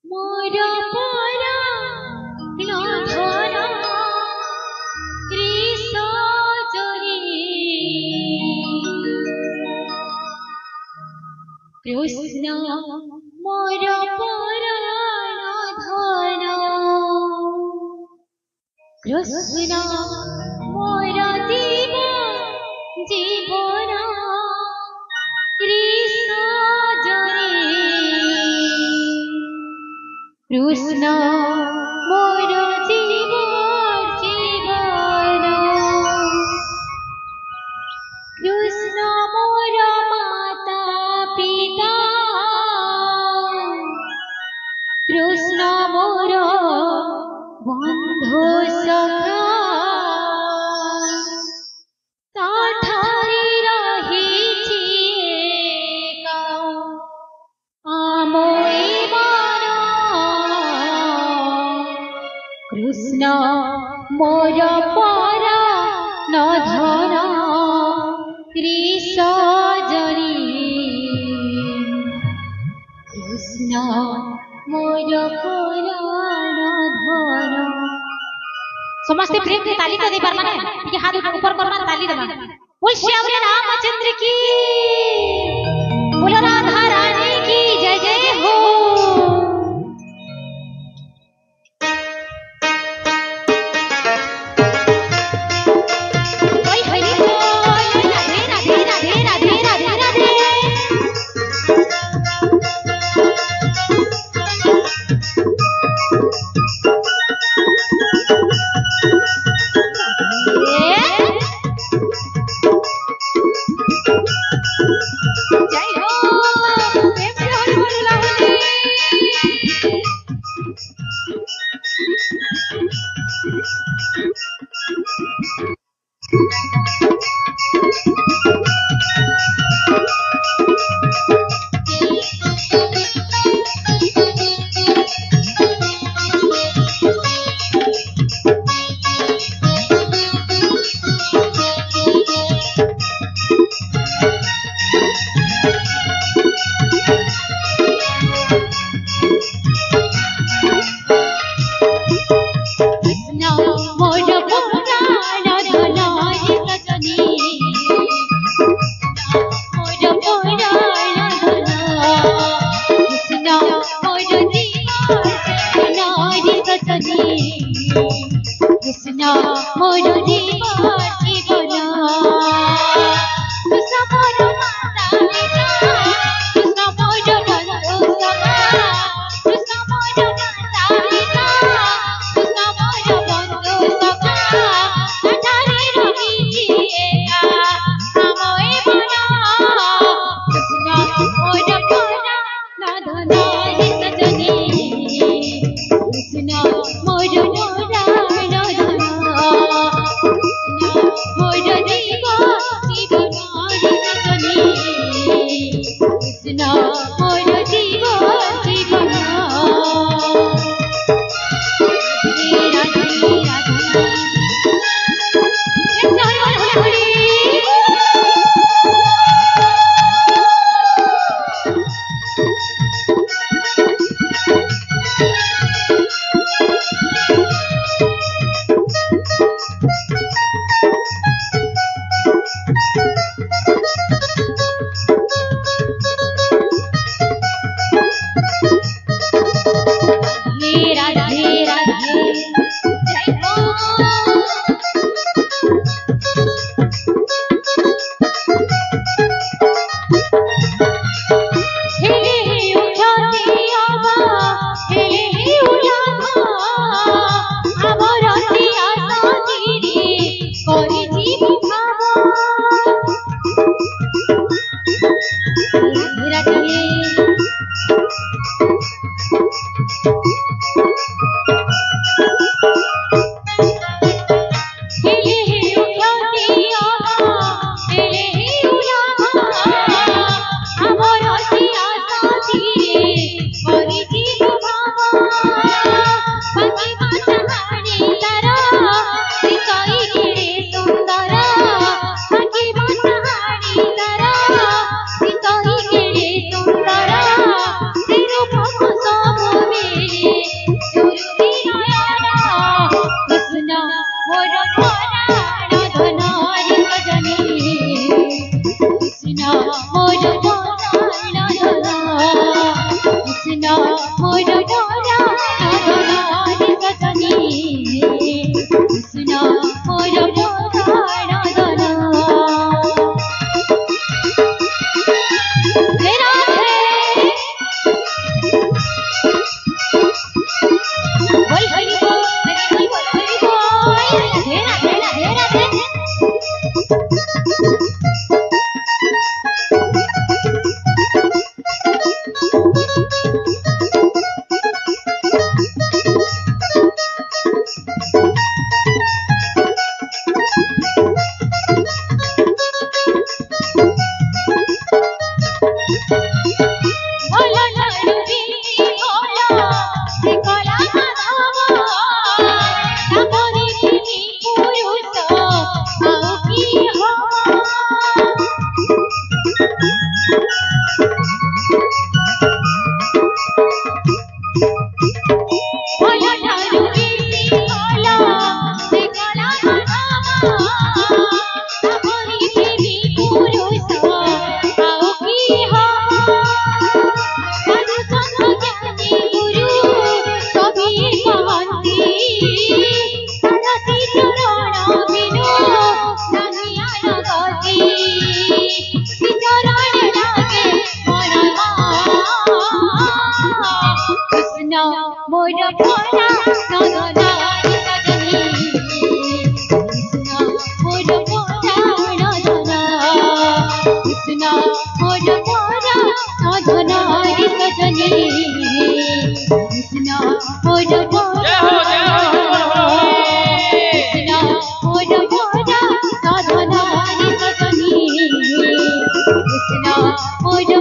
मोर परा नधर कृष्ण मोर परा नधर कृष्ण मोर जीवन कृष्ण कृष्ण मोर जीवन कृष्ण मोर माता पिता कृष्ण मोर बंधु सखा ताठारी रहिछि एका आमोई मन कृष्ण मोर परा नधर कृष्ण कृष्ण मोर परा नधर समस्ते प्रेम की ताली तो दे पारमा ना ये हाथ ऊपर करना ताली देना बोल श्याम रामचंद्र की बोल राधा रानी की जय जय हो ओए हरि बोल राधे राधे राधे राधे राधे राधे जय हो प्रेम से हरि बोल लावली कृष्ण मोर जीवन जीवन कृष्ण मोर माता पिता कृष्ण मोर बंधु सखा कृष्ण मोर माता पिता कृष्ण मोर बंधु सखा ताठारी रहिछि एका आमोई मन कृष्ण मोर परा नधर सजनी कृष्ण मोर कृष्ण मोर मोरा राधानारी सजनी कृष्ण मोर मोरा राधना मोर भोला राधानारी सजनी कृष्ण मोर भोला राधना कृष्ण मोर भोला राधानारी सजनी कृष्ण मोर भोला कृष्ण मोर भोला राधानारी सजनी कृष्ण मोर